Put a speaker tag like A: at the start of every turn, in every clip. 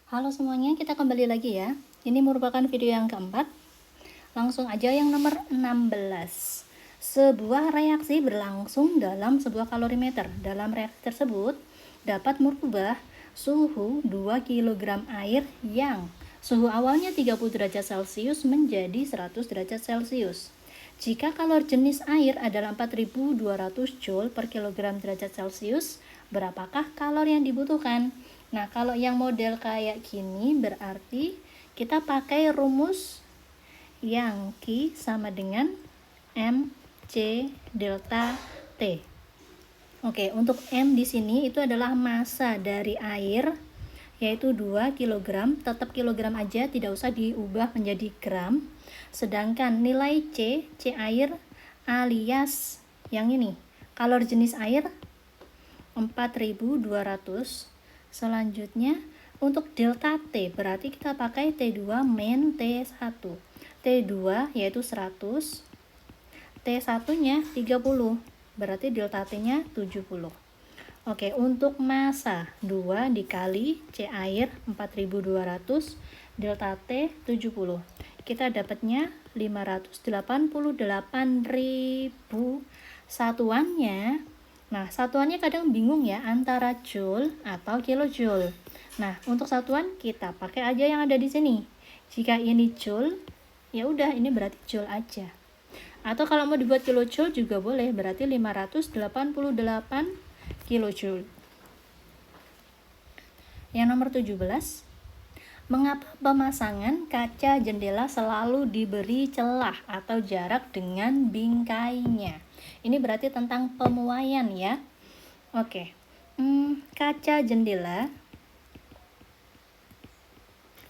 A: Halo semuanya, kita kembali lagi ya. Ini merupakan video yang keempat. Langsung aja yang nomor 16. Sebuah reaksi berlangsung dalam sebuah kalorimeter. Dalam reaksi tersebut dapat merubah suhu 2 kg air yang suhu awalnya 30 derajat Celcius menjadi 100 derajat Celcius. Jika kalor jenis air adalah 4200 Joule per kilogram derajat Celcius, berapakah kalor yang dibutuhkan? Nah, kalau yang model kayak gini berarti kita pakai rumus yang Q sama dengan MC delta T. Oke, untuk M di sini itu adalah massa dari air, yaitu 2 kg, tetap kilogram aja, tidak usah diubah menjadi gram. Sedangkan nilai C air alias yang ini, kalor jenis air 4200. Selanjutnya untuk delta T berarti kita pakai T2 min T1. T2 yaitu 100, T1 nya 30, berarti delta T nya 70. Oke, untuk massa 2 dikali C air 4200, delta T 70. Kita dapatnya 588.000 satuannya. Nah, satuannya kadang bingung ya antara joule atau kilojoule. Nah, untuk satuan kita pakai aja yang ada di sini. Jika ini joule, ya udah ini berarti joule aja. Atau kalau mau dibuat kilojoule juga boleh, berarti 588 kilojoule. Yang nomor 17. Mengapa pemasangan kaca jendela selalu diberi celah atau jarak dengan bingkainya? Ini berarti tentang pemuaian ya. Oke, kaca jendela,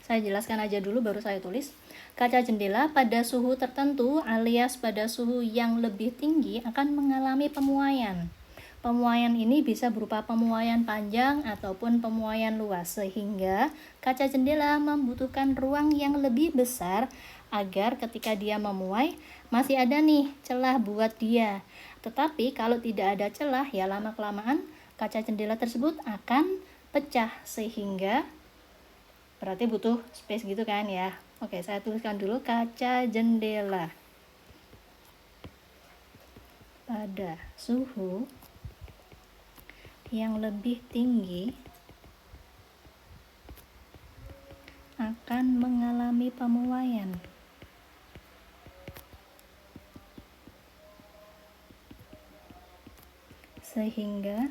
A: saya jelaskan aja dulu baru saya tulis. Kaca jendela pada suhu tertentu alias pada suhu yang lebih tinggi akan mengalami pemuaian. Pemuaian ini bisa berupa pemuaian panjang ataupun pemuaian luas, sehingga kaca jendela membutuhkan ruang yang lebih besar agar ketika dia memuai masih ada nih celah buat dia. Tetapi kalau tidak ada celah, ya lama-kelamaan kaca jendela tersebut akan pecah, sehingga berarti butuh space gitu kan ya. Oke, saya tuliskan dulu kaca jendela pada suhu yang lebih tinggi akan mengalami pemuaian. Sehingga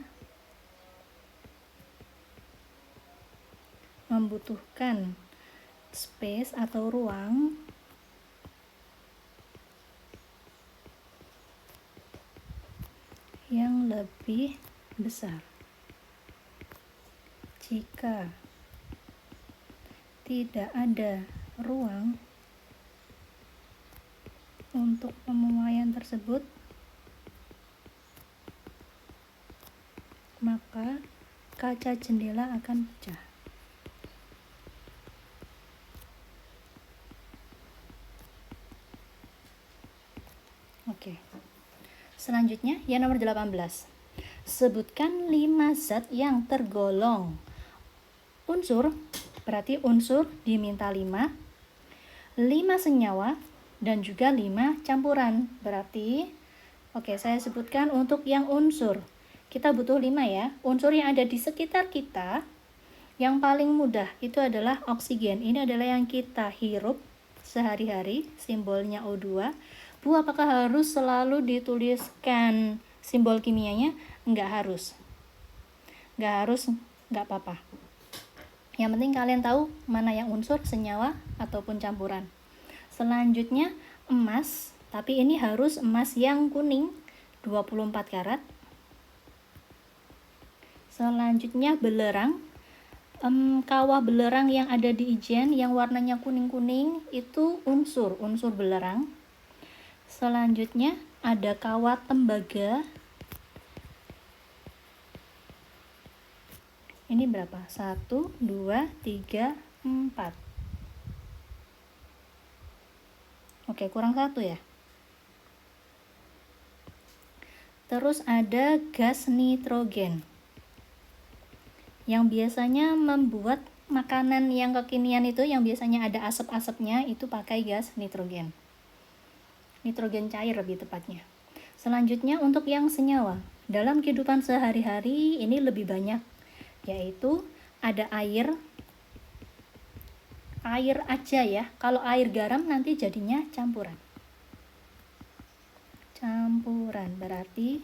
A: membutuhkan space atau ruang yang lebih besar. Jika tidak ada ruang untuk pemuaian tersebut, maka kaca jendela akan pecah. Oke. Selanjutnya, yang nomor 18. Sebutkan 5 zat yang tergolong unsur, berarti unsur diminta 5 senyawa, dan juga 5 campuran. Berarti, oke, saya sebutkan untuk yang unsur. Kita butuh 5 ya. Unsur yang ada di sekitar kita, yang paling mudah itu adalah oksigen. Ini adalah yang kita hirup sehari-hari, simbolnya O2. Bu, apakah harus selalu dituliskan simbol kimianya? Enggak harus. Enggak apa-apa. Yang penting kalian tahu mana yang unsur, senyawa, ataupun campuran. Selanjutnya emas, tapi ini harus emas yang kuning, 24 karat. Selanjutnya belerang. Kawah belerang yang ada di Ijen yang warnanya kuning-kuning itu unsur belerang. Selanjutnya ada kawah tembaga. Ini berapa? 1, 2, 3, 4. Oke, kurang 1 ya. Terus ada gas nitrogen yang biasanya membuat makanan yang kekinian itu yang biasanya ada asap-asapnya itu pakai gas nitrogen. Nitrogen cair lebih tepatnya. Selanjutnya untuk yang senyawa. Dalam kehidupan sehari-hari ini lebih banyak, yaitu ada air aja ya. Kalau air garam nanti jadinya campuran. Campuran berarti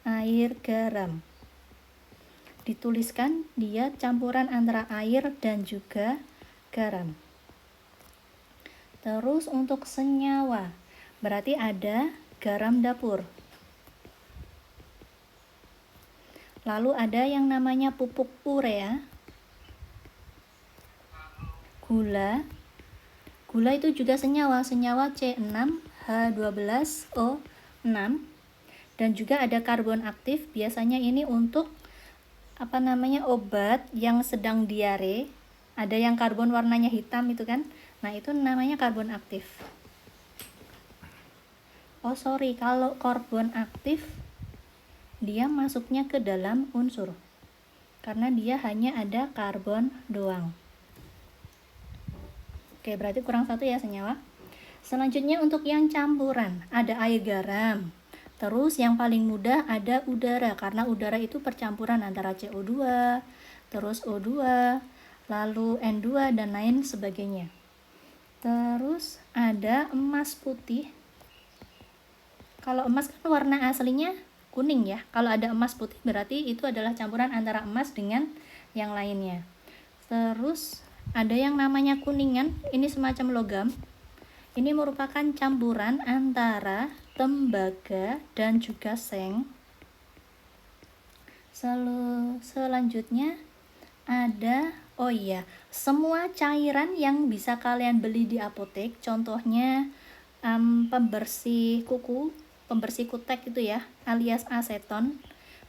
A: air garam. Dituliskan dia campuran antara air dan juga garam. Terus untuk senyawa, berarti ada garam dapur. Lalu ada yang namanya pupuk urea, gula itu juga senyawa C6H12O6, dan juga ada karbon aktif. Biasanya ini untuk obat yang sedang diare. Ada yang karbon warnanya hitam itu kan, nah itu namanya karbon aktif. Kalau karbon aktif dia masuknya ke dalam unsur karena dia hanya ada karbon doang. Oke, berarti kurang satu ya senyawa. Selanjutnya untuk yang campuran, ada air garam. Terus yang paling mudah ada udara, karena udara itu percampuran antara CO2, terus O2, lalu N2 dan lain sebagainya. Terus ada emas putih. Kalau emas kan warna aslinya kuning ya. Kalau ada emas putih berarti itu adalah campuran antara emas dengan yang lainnya. Terus ada yang namanya kuningan, ini semacam logam. Ini merupakan campuran antara tembaga dan juga seng. Selanjutnya ada semua cairan yang bisa kalian beli di apotek, contohnya pembersih kuku, pembersih kutek itu ya, alias aseton.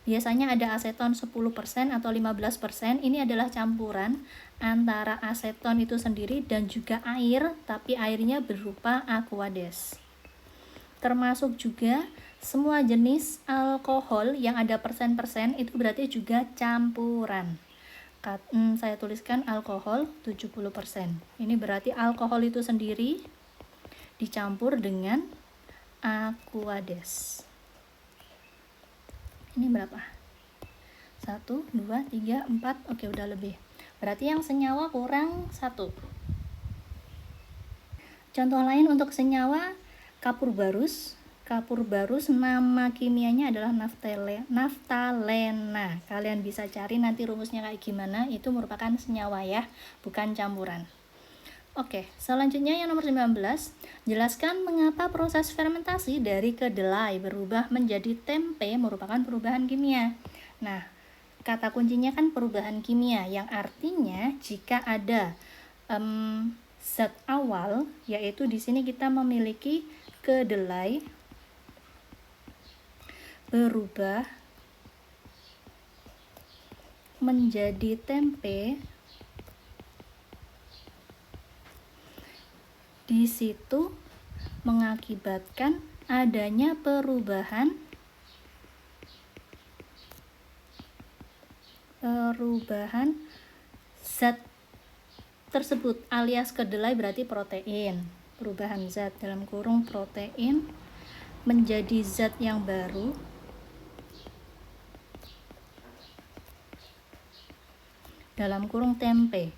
A: Biasanya ada aseton 10% atau 15%. Ini adalah campuran antara aseton itu sendiri dan juga air, tapi airnya berupa Aquades. Termasuk juga semua jenis alkohol yang ada persen-persen itu berarti juga campuran. Saya tuliskan alkohol 70%. Ini berarti alkohol itu sendiri dicampur dengan Aquades. Ini berapa? 1, 2, 3, 4. Oke, udah lebih. Berarti yang senyawa kurang 1. Contoh lain untuk senyawa, kapur barus. Kapur barus nama kimianya adalah naftalena. Kalian bisa cari nanti rumusnya kayak gimana. Itu merupakan senyawa ya, bukan campuran. Oke, selanjutnya yang nomor 19, jelaskan mengapa proses fermentasi dari kedelai berubah menjadi tempe merupakan perubahan kimia. Nah, kata kuncinya kan perubahan kimia, yang artinya jika ada zat awal, yaitu di sini kita memiliki kedelai berubah menjadi tempe. Di situ mengakibatkan adanya perubahan zat tersebut, alias kedelai berarti protein. Perubahan zat dalam kurung protein menjadi zat yang baru dalam kurung tempe,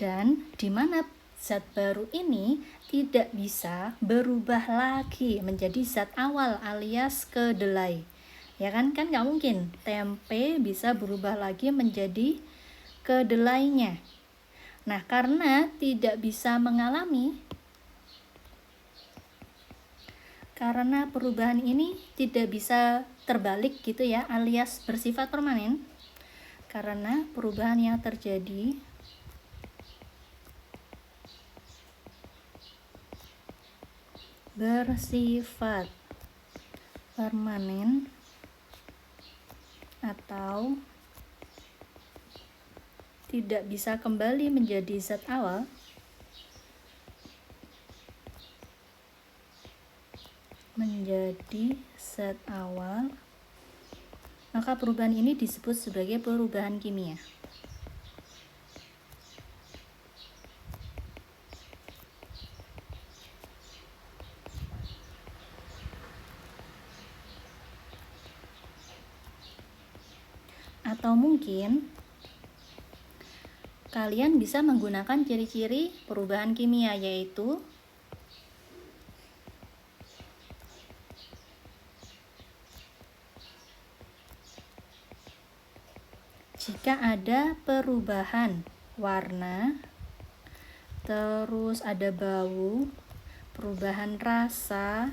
A: dan di mana zat baru ini tidak bisa berubah lagi menjadi zat awal alias kedelai. Ya kan nggak mungkin tempe bisa berubah lagi menjadi kedelainya. Nah, karena tidak bisa mengalami, karena perubahan ini tidak bisa terbalik gitu ya, alias bersifat permanen, karena perubahan yang terjadi bersifat permanen atau tidak bisa kembali menjadi zat awal, maka perubahan ini disebut sebagai perubahan kimia. Atau mungkin kalian bisa menggunakan ciri-ciri perubahan kimia, yaitu jika ada perubahan warna, terus ada bau, perubahan rasa,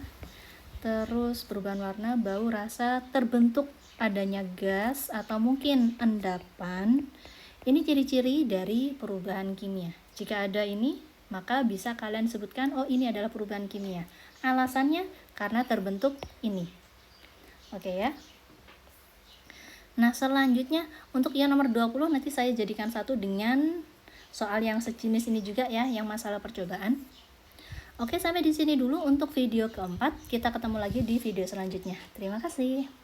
A: terus perubahan warna, bau, rasa, terbentuk adanya gas atau mungkin endapan. Ini ciri-ciri dari perubahan kimia. Jika ada ini, maka bisa kalian sebutkan, oh ini adalah perubahan kimia. Alasannya karena terbentuk ini. Oke ya. Nah, selanjutnya untuk yang nomor 20 nanti saya jadikan satu dengan soal yang sejenis ini juga ya, yang masalah percobaan. Oke, sampai di sini dulu untuk video keempat. Kita ketemu lagi di video selanjutnya. Terima kasih.